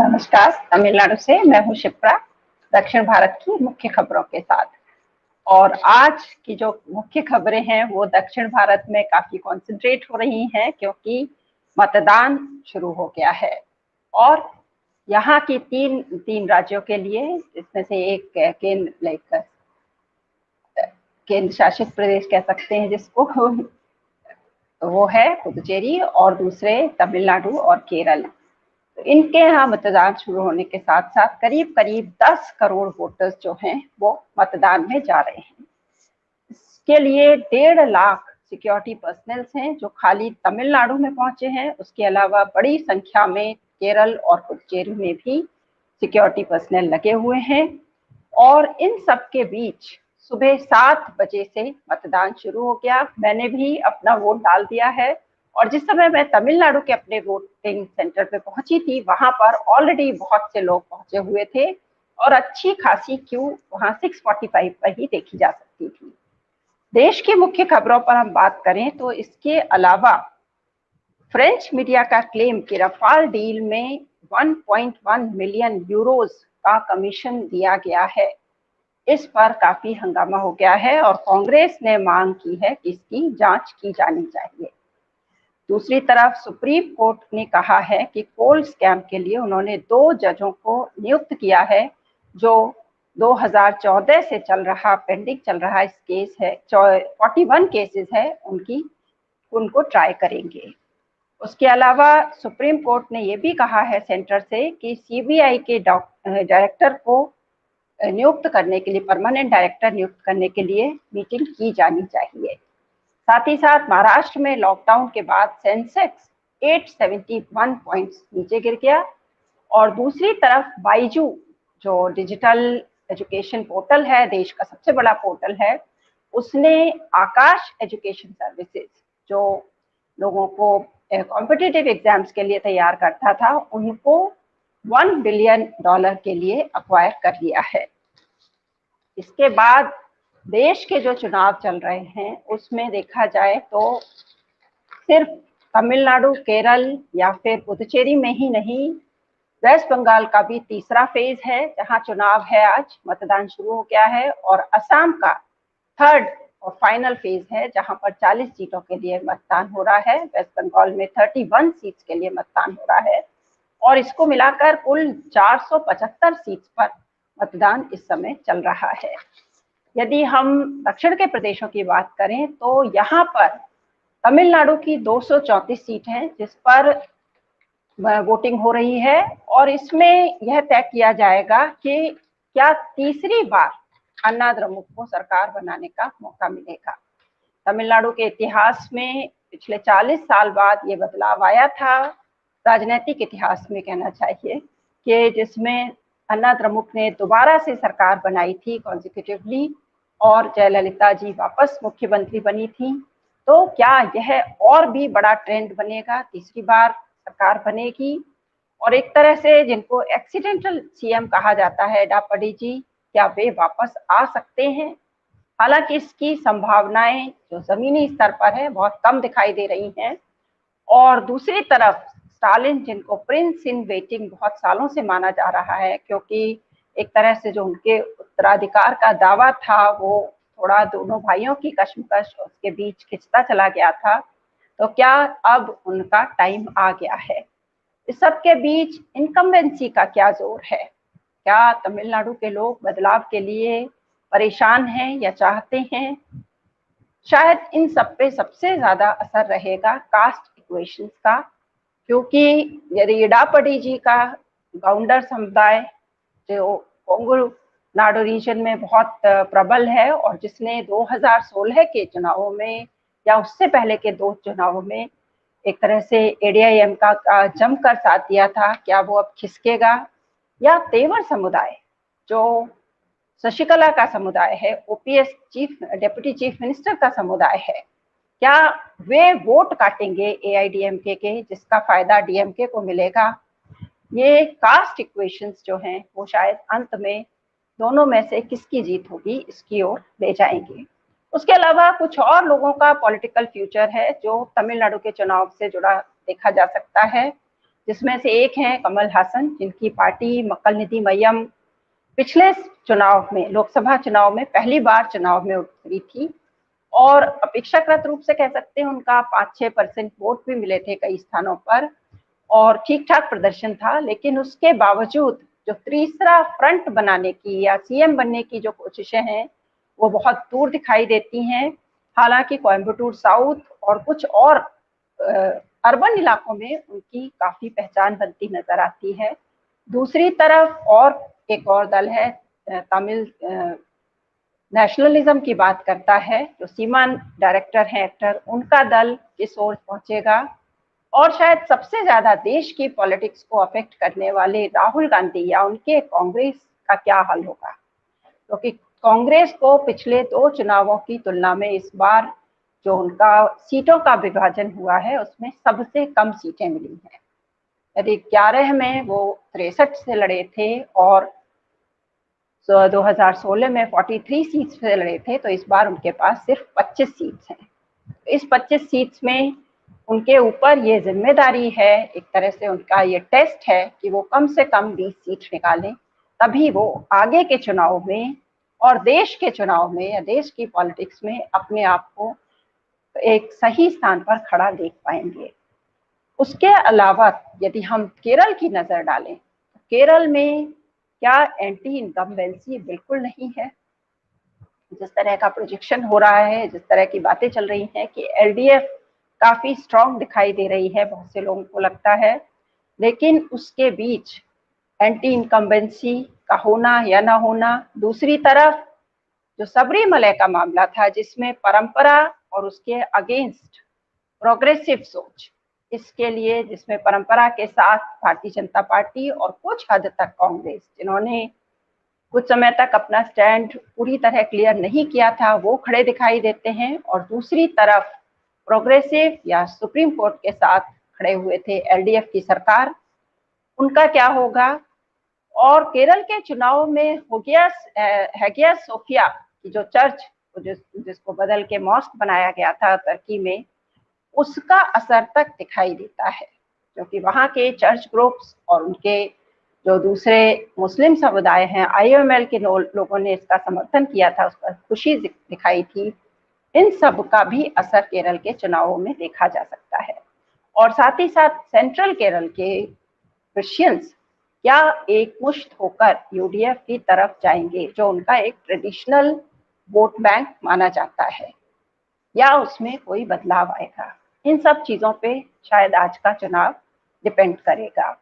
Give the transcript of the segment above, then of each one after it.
नमस्कार। तमिलनाडु से मैं हूँ शिप्रा, दक्षिण भारत की मुख्य खबरों के साथ। और आज की जो मुख्य खबरें हैं वो दक्षिण भारत में काफी कॉन्सेंट्रेट हो रही हैं क्योंकि मतदान शुरू हो गया है। और यहाँ की तीन राज्यों के लिए, जिसमें से एक केंद्र शासित प्रदेश कह सकते हैं जिसको, वो है पुदुचेरी, और दूसरे तमिलनाडु और केरल। इनके यहाँ मतदान शुरू होने के साथ साथ करीब करीब 10 करोड़ वोटर्स जो हैं वो मतदान में जा रहे हैं। इसके लिए 1.5 लाख सिक्योरिटी पर्सनल्स हैं जो खाली तमिलनाडु में पहुंचे हैं। उसके अलावा बड़ी संख्या में केरल और पुडुचेरी में भी सिक्योरिटी पर्सनल लगे हुए हैं। और इन सब के बीच सुबह 7 बजे से मतदान शुरू हो गया। मैंने भी अपना वोट डाल दिया है। और जिस समय मैं तमिलनाडु के अपने वोटिंग सेंटर पे पहुंची थी, वहां पर ऑलरेडी बहुत से लोग पहुंचे हुए थे और अच्छी खासी क्यू वहां 6:45 पर ही देखी जा सकती थी। देश की मुख्य खबरों पर हम बात करें तो इसके अलावा फ्रेंच मीडिया का क्लेम कि रफाल डील में 1.1 मिलियन यूरोज का कमीशन दिया गया है, इस पर काफी हंगामा हो गया है और कांग्रेस ने मांग की है कि इसकी जांच की जानी चाहिए। दूसरी तरफ सुप्रीम कोर्ट ने कहा है कि कोल स्कैम के लिए उन्होंने 2 जजों को नियुक्त किया है जो 2014 से पेंडिंग चल रहा इस केस है, 41 केसेस है उनको ट्राई करेंगे। उसके अलावा सुप्रीम कोर्ट ने यह भी कहा है सेंटर से कि सीबीआई के डायरेक्टर को नियुक्त करने के लिए, परमानेंट डायरेक्टर नियुक्त करने के लिए मीटिंग की जानी चाहिए। साथ ही साथ महाराष्ट्र में लॉकडाउन के बाद सेंसेक्स 871 पॉइंट्स नीचे गिर गया। और दूसरी तरफ बाइजू जो डिजिटल एजुकेशन पोर्टल है, देश का सबसे बड़ा पोर्टल है, उसने आकाश एजुकेशन सर्विसेज जो लोगों को कॉम्पिटिटिव एग्जाम्स के लिए तैयार करता था, उनको $1 बिलियन के लिए अक्वायर कर लिया है। इसके बाद देश के जो चुनाव चल रहे हैं उसमें देखा जाए तो सिर्फ तमिलनाडु, केरल या फिर पुदुचेरी में ही नहीं, वेस्ट बंगाल का भी तीसरा फेज है जहां चुनाव है। आज मतदान शुरू हो गया है। और असम का थर्ड और फाइनल फेज है जहां पर 40 सीटों के लिए मतदान हो रहा है। वेस्ट बंगाल में 31 सीट्स के लिए मतदान हो रहा है और इसको मिलाकर कुल 475 सीट पर मतदान इस समय चल रहा है। यदि हम दक्षिण के प्रदेशों की बात करें तो यहाँ पर तमिलनाडु की 234 सीट है जिस पर वोटिंग हो रही है और इसमें यह तय किया जाएगा कि क्या तीसरी बार अन्ना द्रमुक को सरकार बनाने का मौका मिलेगा। तमिलनाडु के इतिहास में पिछले 40 साल बाद ये बदलाव आया था, राजनीतिक इतिहास में कहना चाहिए, कि जिसमें अन्ना द्रमुक ने दोबारा से सरकार बनाई थी कॉन्जिक्यूटिवली और जयललिता जी वापस मुख्यमंत्री बनी थी। तो क्या यह और भी बड़ा ट्रेंड बनेगा, तीसरी बार सरकार बनेगी? और एक तरह से जिनको एक्सीडेंटल सीएम कहा जाता है, एडापडी जी, क्या वे वापस आ सकते हैं? हालांकि इसकी संभावनाएं जो जमीनी स्तर पर है बहुत कम दिखाई दे रही हैं। और दूसरी तरफ स्टालिन, जिनको प्रिंस इन वेटिंग बहुत सालों से माना जा रहा है, क्योंकि एक तरह से जो उनके उत्तराधिकार का दावा था वो थोड़ा दोनों भाइयों की कश्मकश उसके बीच खिंचता चला गया था, तो क्या अब उनका टाइम आ गया है? इस सब के बीच इनकम्बेंसी का क्या जोर है? क्या तमिलनाडु के लोग बदलाव के लिए परेशान हैं या चाहते हैं? शायद इन सब पे सबसे ज्यादा असर रहेगा कास्ट इक्वेशंस का, क्योंकि यदि इडापडी जी का गाउंडर समुदाय जो कोंगू नाडु रीजन में बहुत प्रबल है और जिसने 2016 के चुनावों में या उससे पहले के 2 चुनावों में एक तरह से एडीआईएम का जमकर साथ दिया था, क्या वो अब खिसकेगा? या तेवर समुदाय जो शशिकला का समुदाय है, ओपीएस डेप्यूटी चीफ मिनिस्टर का समुदाय है, क्या वे वोट काटेंगे एआईडीएमके के जिसका फायदा डीएमके को मिलेगा? ये कास्ट इक्वेशंस जो हैं वो शायद अंत में दोनों में से किसकी जीत होगी इसकी ओर ले जाएंगे। उसके अलावा कुछ और लोगों का पॉलिटिकल फ्यूचर है जो तमिलनाडु के चुनाव से जुड़ा देखा जा सकता है। जिसमें से एक हैं कमल हासन, जिनकी पार्टी मक्कल निधि मय्यम पिछले चुनाव में, लोकसभा चुनाव में पहली बार चुनाव में उतरी थी और अपेक्षाकृत रूप से कह सकते हैं उनका 5-6% वोट भी मिले थे कई स्थानों पर और ठीक ठाक प्रदर्शन था। लेकिन उसके बावजूद जो तीसरा फ्रंट बनाने की या सीएम बनने की जो कोशिशें हैं वो बहुत दूर दिखाई देती हैं। हालांकि कोयम्बटूर साउथ और कुछ और अर्बन इलाकों में उनकी काफी पहचान बनती नजर आती है। दूसरी तरफ और एक और दल है तमिल नेशनलिज्म की बात करता है, जो सीमान डायरेक्टर हैं एक्टर, उनका दल किस ओर पहुंचेगा। और शायद सबसे ज्यादा देश की पॉलिटिक्स को अफेक्ट करने वाले राहुल गांधी या उनके कांग्रेस का क्या हाल होगा, क्योंकि कांग्रेस को पिछले 2 चुनावों की तुलना में इस बार जो उनका सीटों का विभाजन हुआ है उसमें सबसे कम सीटें मिली हैं। यदि 11 में वो 63 से लड़े थे और 2016 में 43 सीट से लड़े थे, तो इस बार उनके पास सिर्फ 25 सीट्स हैं। इस 25 सीट्स में उनके ऊपर ये जिम्मेदारी है, एक तरह से उनका ये टेस्ट है कि वो कम से कम 20 सीट निकालें, तभी वो आगे के चुनाव में और देश के चुनाव में या देश की पॉलिटिक्स में अपने आप को एक सही स्थान पर खड़ा देख पाएंगे। उसके अलावा यदि हम केरल की नजर डालें तो केरल में क्या एंटी इनकम्बेंसी बिल्कुल नहीं है। जिस तरह का प्रोजेक्शन हो रहा है, जिस तरह की बातें चल रही हैं कि एलडीएफ काफी स्ट्रांग दिखाई दे रही है, बहुत से लोगों को लगता है, लेकिन उसके बीच एंटी इनकम्बेंसी का होना या ना होना, दूसरी तरफ जो सबरीमलई का मामला था जिसमें परंपरा और उसके अगेंस्ट प्रोग्रेसिव सोच, इसके लिए जिसमें परंपरा के साथ भारतीय जनता पार्टी और कुछ हद तक कांग्रेस, जिन्होंने कुछ समय तक अपना स्टैंड पूरी तरह क्लियर नहीं किया था, वो खड़े दिखाई देते हैं, और दूसरी तरफ प्रोग्रेसिव या सुप्रीम कोर्ट के साथ खड़े हुए थे एलडीएफ की सरकार, उनका क्या होगा। और केरल के चुनाव में हैगिया सोफिया की जो चर्च जिसको बदल के मॉस्क बनाया गया था तुर्की में, उसका असर तक दिखाई देता है, क्योंकि वहाँ के चर्च ग्रुप्स और उनके जो दूसरे मुस्लिम समुदाय हैं, आईएमएल के लोगों ने इसका समर्थन किया था, उस पर खुशी दिखाई थी। इन सब का भी असर केरल के चुनावों में देखा जा सकता है। और साथ ही साथ सेंट्रल केरल के क्रिश्चियंस क्या एक मुश्त होकर यूडीएफ की तरफ जाएंगे, जो उनका एक ट्रेडिशनल वोट बैंक माना जाता है, या उसमें कोई बदलाव आएगा। इन सब चीजों पे शायद आज का चुनाव डिपेंड करेगा।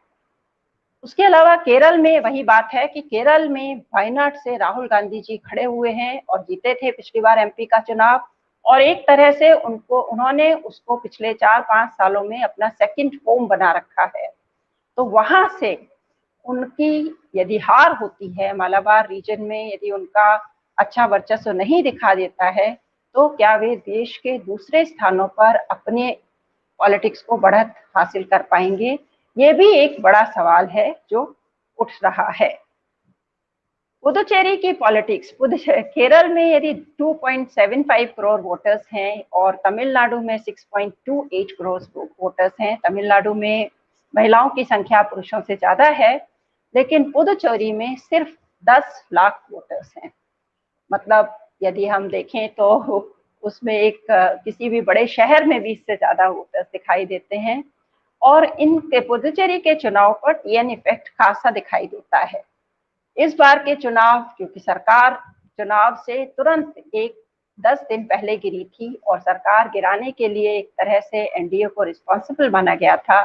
उसके अलावा केरल में वही बात है कि केरल में वायनाड से राहुल गांधी जी खड़े हुए हैं और जीते थे पिछली बार एमपी का चुनाव, और एक तरह से उन्होंने उसको पिछले 4-5 सालों में अपना सेकंड होम बना रखा है। तो वहां से उनकी यदि हार होती है, मालाबार रीजन में यदि उनका अच्छा वर्चस्व नहीं दिखा देता है, तो क्या वे देश के दूसरे स्थानों पर अपने पॉलिटिक्स को बढ़त हासिल कर पाएंगे, ये भी एक बड़ा सवाल है जो उठ रहा है। पुदुचेरी की पॉलिटिक्स, केरल में यदि 2.75 करोड़ वोटर्स हैं और तमिलनाडु में 6.28 करोड़ वोटर्स हैं। तमिलनाडु में महिलाओं की संख्या पुरुषों से ज्यादा है, लेकिन पुदुचेरी में सिर्फ 10 लाख वोटर्स हैं। मतलब यदि हम देखें तो उसमें एक किसी भी बड़े शहर में 20 से ज्यादा वोटर्स दिखाई देते हैं, और इनके पुदुचेरी के चुनाव पर टीएन इफेक्ट खासा दिखाई देता है। इस बार के चुनाव, क्योंकि सरकार चुनाव से तुरंत 10 दिन पहले गिरी थी और सरकार गिराने के लिए एक तरह से एनडीए को रिस्पॉन्सिबल माना गया था,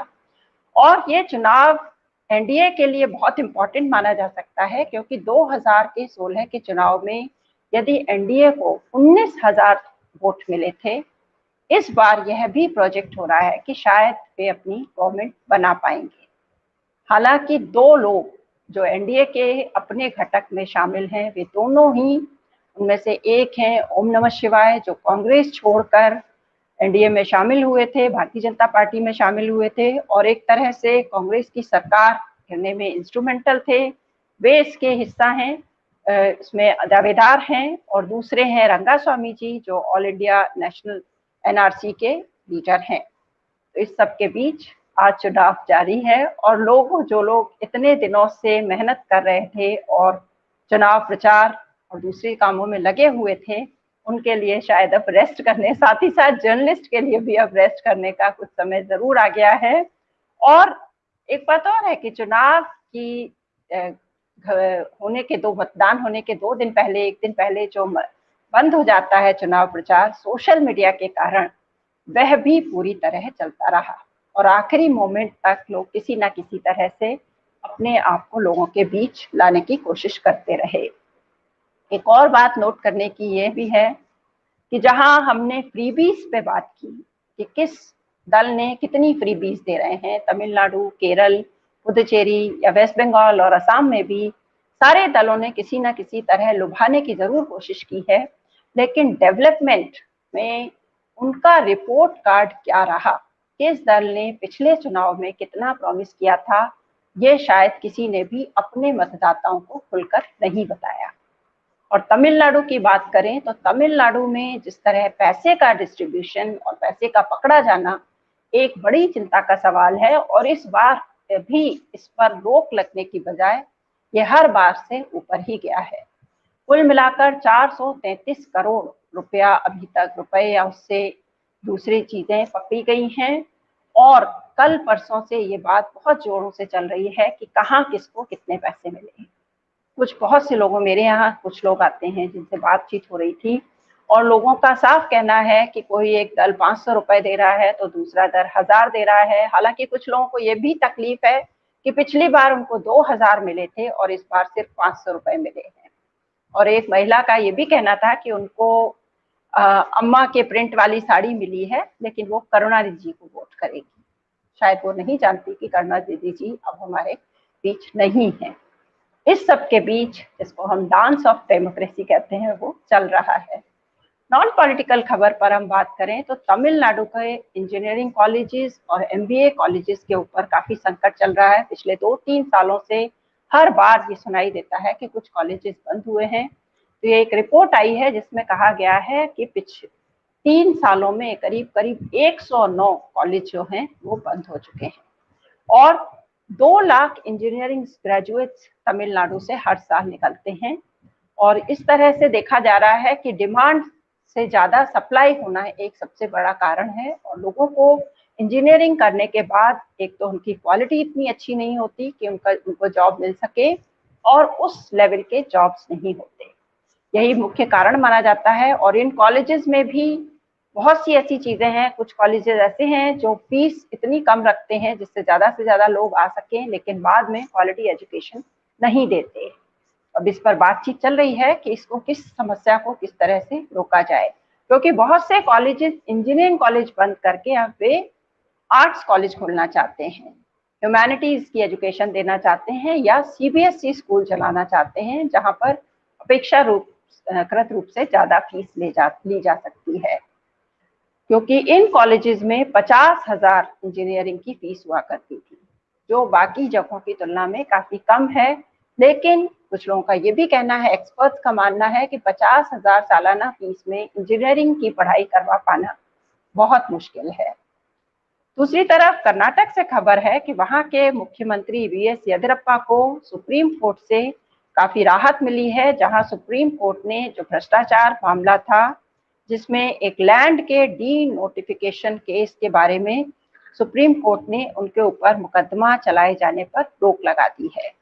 और ये चुनाव एनडीए के लिए बहुत इंपॉर्टेंट माना जा सकता है, क्योंकि 2016 के चुनाव में यदि एनडीए को 19,000 वोट मिले थे, इस बार यह भी प्रोजेक्ट हो रहा है कि शायद वे अपनी गवर्नमेंट बना पाएंगे। हालांकि 2 लोग जो एनडीए के अपने घटक में शामिल हैं, वे दोनों ही, उनमें से एक हैं ओम नमः शिवाय, जो कांग्रेस छोड़कर एनडीए में शामिल हुए थे, भारतीय जनता पार्टी में शामिल हुए थे, और एक तरह से कांग्रेस की सरकार गिरने में इंस्ट्रूमेंटल थे, वे इसके हिस्सा हैं, इसमें दावेदार हैं। और दूसरे हैं रंगास्वामी जी, जो ऑल इंडिया नेशनल एनआरसी के लीडर हैं। तो इस सब के बीच आज चुनाव जारी है और जो लोग इतने दिनों से मेहनत कर रहे थे और चुनाव प्रचार और दूसरे कामों में लगे हुए थे, उनके लिए शायद अब रेस्ट करने, साथ ही साथ जर्नलिस्ट के लिए भी अब रेस्ट करने का कुछ समय जरूर आ गया है। और एक बात और है कि चुनाव की मतदान होने के 2 दिन पहले, 1 दिन पहले जो बंद हो जाता है चुनाव प्रचार सोशल मीडिया के कारण, वह भी पूरी तरह चलता रहा और आखिरी मोमेंट तक लोग किसी ना किसी तरह से अपने आप को लोगों के बीच लाने की कोशिश करते रहे। एक और बात नोट करने की ये भी है कि जहां हमने फ्रीबीज पे बात की कि किस दल ने कितनी फ्रीबीज दे रहे हैं, तमिलनाडु, केरल, पुदुचेरी या वेस्ट बंगाल और असम में भी सारे दलों ने किसी ना किसी तरह लुभाने की जरूर कोशिश की है, लेकिन डेवलपमेंट में उनका रिपोर्ट कार्ड क्या रहा, किस दल ने पिछले चुनाव में कितना प्रॉमिस किया था, ये शायद किसी ने भी अपने मतदाताओं को खुलकर नहीं बताया। और तमिलनाडु की बात करें तो तमिलनाडु में जिस तरह पैसे का डिस्ट्रीब्यूशन और पैसे का पकड़ा जाना एक बड़ी चिंता का सवाल है, और इस बार भी इस पर रोक लगने की बजाय ये हर बार से ऊपर ही गया है। कुल मिलाकर 433 करोड़ रुपया अभी तक रुपए या उससे दूसरी चीजें पकड़ी गई हैं, और कल परसों से ये बात बहुत जोरों से चल रही है कि कहाँ किसको कितने पैसे मिले। बहुत से लोगों, मेरे यहाँ कुछ लोग आते हैं जिनसे बातचीत हो रही थी, और लोगों का साफ कहना है कि कोई एक दल 500 रुपए दे रहा है तो दूसरा दल 1000 दे रहा है। हालांकि कुछ लोगों को ये भी तकलीफ है कि पिछली बार उनको 2000 मिले थे और इस बार सिर्फ 500 रुपए मिले हैं। और एक महिला का ये भी कहना था कि उनको अम्मा के प्रिंट वाली साड़ी मिली है, लेकिन वो करुणानिधि जी को वोट करेगी। शायद वो नहीं जानती कि करुणानिधि जी अब हमारे बीच नहीं है। इस सब के बीच जिसको हम डांस ऑफ डेमोक्रेसी कहते हैं वो चल रहा है। नॉन पॉलिटिकल खबर पर हम बात करें तो तमिलनाडु के इंजीनियरिंग कॉलेजेस और एमबीए कॉलेजेस के ऊपर काफी संकट चल रहा है। पिछले 2-3 सालों से हर बार ये सुनाई देता है कि कुछ कॉलेजेस बंद हुए हैं। तो ये एक रिपोर्ट आई है जिसमें कहा गया है कि पिछले 3 सालों में करीब करीब 109 कॉलेज जो हैं वो बंद हो चुके हैं, और 2 लाख इंजीनियरिंग ग्रेजुएट्स तमिलनाडु से हर साल निकलते हैं। और इस तरह से देखा जा रहा है कि डिमांड से ज्यादा सप्लाई होना एक सबसे बड़ा कारण है, और लोगों को इंजीनियरिंग करने के बाद एक तो उनकी क्वालिटी इतनी अच्छी नहीं होती कि उनको जॉब मिल सके, और उस लेवल के जॉब्स नहीं होते। यही मुख्य कारण माना जाता है। और इन कॉलेजेस में भी बहुत सी ऐसी चीजें हैं, कुछ कॉलेजेस ऐसे हैं जो फीस इतनी कम रखते हैं जिससे ज्यादा से ज्यादा लोग आ सकें, लेकिन बाद में क्वालिटी एजुकेशन नहीं देते। अब इस पर बातचीत चल रही है कि इसको, किस समस्या को किस तरह से रोका जाए, क्योंकि बहुत से कॉलेजेस इंजीनियरिंग कॉलेज बंद करके अब वे आर्ट्स कॉलेज खोलना चाहते हैं, ह्यूमैनिटीज की एजुकेशन देना चाहते हैं, या सीबीएसई स्कूल चलाना चाहते हैं जहां पर अपेक्षाकृत रूप से ज्यादा फीस ली जा सकती है। क्योंकि इन कॉलेजेस में 50,000 इंजीनियरिंग की फीस हुआ करती थी, जो बाकी जगहों की तुलना में काफी कम है। लेकिन कुछ लोगों का ये भी कहना है, एक्सपर्ट्स का मानना है कि 50,000 सालाना फीस में इंजीनियरिंग की पढ़ाई करवा पाना बहुत मुश्किल है। दूसरी तरफ कर्नाटक से खबर है कि वहां के मुख्यमंत्री वीएस येदियुरप्पा को सुप्रीम कोर्ट से काफी राहत मिली है, जहां सुप्रीम कोर्ट ने जो भ्रष्टाचार मामला था जिसमें एक लैंड के डी नोटिफिकेशन केस के बारे में सुप्रीम कोर्ट ने उनके ऊपर मुकदमा चलाए जाने पर रोक लगा दी है।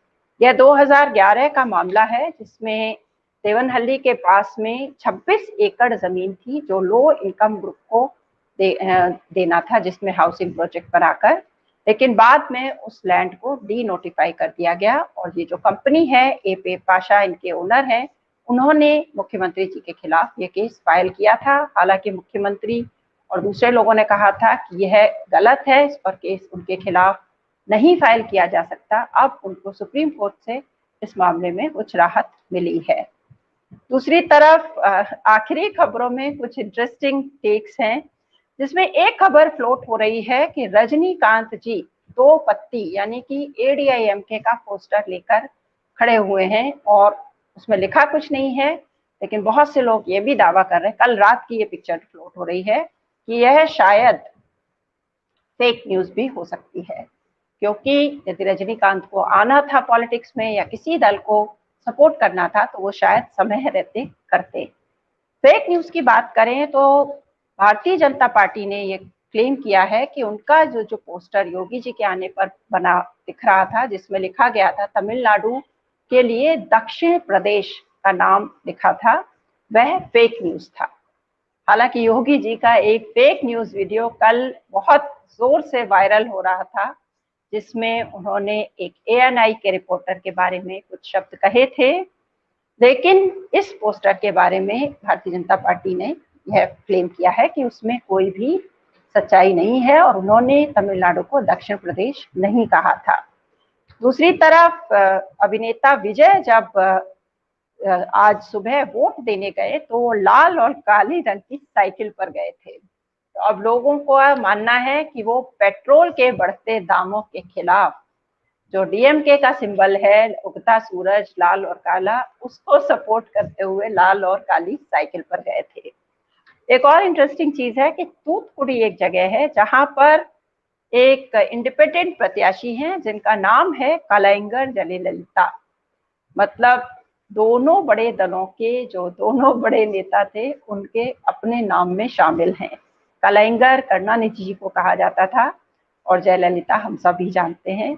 यह 2011 का मामला है जिसमें देवनहल्ली के पास में 26 एकड़ जमीन थी जो लो इनकम ग्रुप को देना था, जिसमें हाउसिंग प्रोजेक्ट बनाकर, लेकिन बाद में उस लैंड को डी नोटिफाई कर दिया गया। और ये जो कंपनी है ए पाशा, इनके ओनर हैं, उन्होंने मुख्यमंत्री जी के खिलाफ ये केस फाइल किया था। हालांकि मुख्यमंत्री और दूसरे लोगों ने कहा था कि यह गलत है, इस पर केस उनके खिलाफ नहीं फाइल किया जा सकता। अब उनको सुप्रीम कोर्ट से इस मामले में कुछ राहत मिली है। दूसरी तरफ आखिरी खबरों में कुछ इंटरेस्टिंग टेक्स हैं, जिसमें एक खबर फ्लोट हो रही है कि रजनीकांत जी 2 पत्ती यानी कि एडीआईएमके का पोस्टर लेकर खड़े हुए हैं, और उसमें लिखा कुछ नहीं है, लेकिन बहुत से लोग ये भी दावा कर रहे हैं, कल रात की ये पिक्चर फ्लोट हो रही है कि यह शायद फेक न्यूज भी हो सकती है, क्योंकि यदि रजनीकांत को आना था पॉलिटिक्स में या किसी दल को सपोर्ट करना था तो वो शायद समय रहते करते। फेक न्यूज की बात करें तो भारतीय जनता पार्टी ने ये क्लेम किया है कि उनका जो पोस्टर योगी जी के आने पर बना दिख रहा था, जिसमें लिखा गया था तमिलनाडु के लिए दक्षिण प्रदेश का नाम लिखा था, वह फेक न्यूज था। हालांकि योगी जी का एक फेक न्यूज वीडियो कल बहुत जोर से वायरल हो रहा था, जिसमें उन्होंने एक ANI के रिपोर्टर के बारे में कुछ शब्द कहे थे, लेकिन इस पोस्टर के बारे में भारतीय जनता पार्टी ने यह क्लेम किया है कि उसमें कोई भी सच्चाई नहीं है और उन्होंने तमिलनाडु को दक्षिण प्रदेश नहीं कहा था। दूसरी तरफ अभिनेता विजय जब आज सुबह वोट देने गए तो वो लाल और काली रंग की साइकिल पर गए थे। तो अब लोगों को मानना है कि वो पेट्रोल के बढ़ते दामों के खिलाफ जो DMK का सिंबल है, उगता सूरज लाल और काला, उसको सपोर्ट करते हुए लाल और काली साइकिल पर गए थे। एक और इंटरेस्टिंग चीज है कि तूतकुड़ी एक जगह है जहां पर एक इंडिपेंडेंट प्रत्याशी हैं जिनका नाम है कलाइंगर जयललिता। मतलब दोनों बड़े दलों के जो दोनों बड़े नेता थे उनके अपने नाम में शामिल हैं। कलाइंगर करुणानिधि जी को कहा जाता था और जयललिता हम सभी जानते हैं।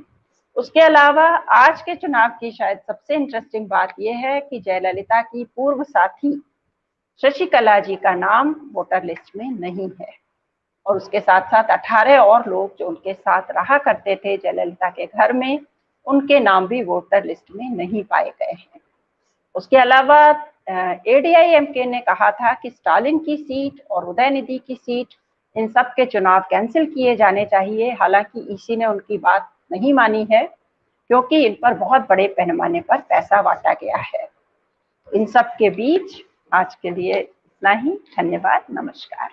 उसके अलावा आज के चुनाव की शायद सबसे इंटरेस्टिंग बात यह है कि जयललिता की पूर्व साथी शशिकला जी का नाम वोटर लिस्ट में नहीं है और उसके साथ साथ 18 और लोग जो उनके साथ रहा करते थे जयललिता के घर में, उनके नाम भी वोटर लिस्ट में नहीं पाए गए हैं। उसके अलावा ADIMK ने कहा था कि स्टालिन की सीट और उदयनिधि की सीट, इन सब के चुनाव कैंसिल किए जाने चाहिए। हालांकि EC ने उनकी बात नहीं मानी है क्योंकि इन पर बहुत बड़े पैमाने पर पैसा बांटा गया है। इन सब के बीच आज के लिए इतना ही। धन्यवाद, नमस्कार।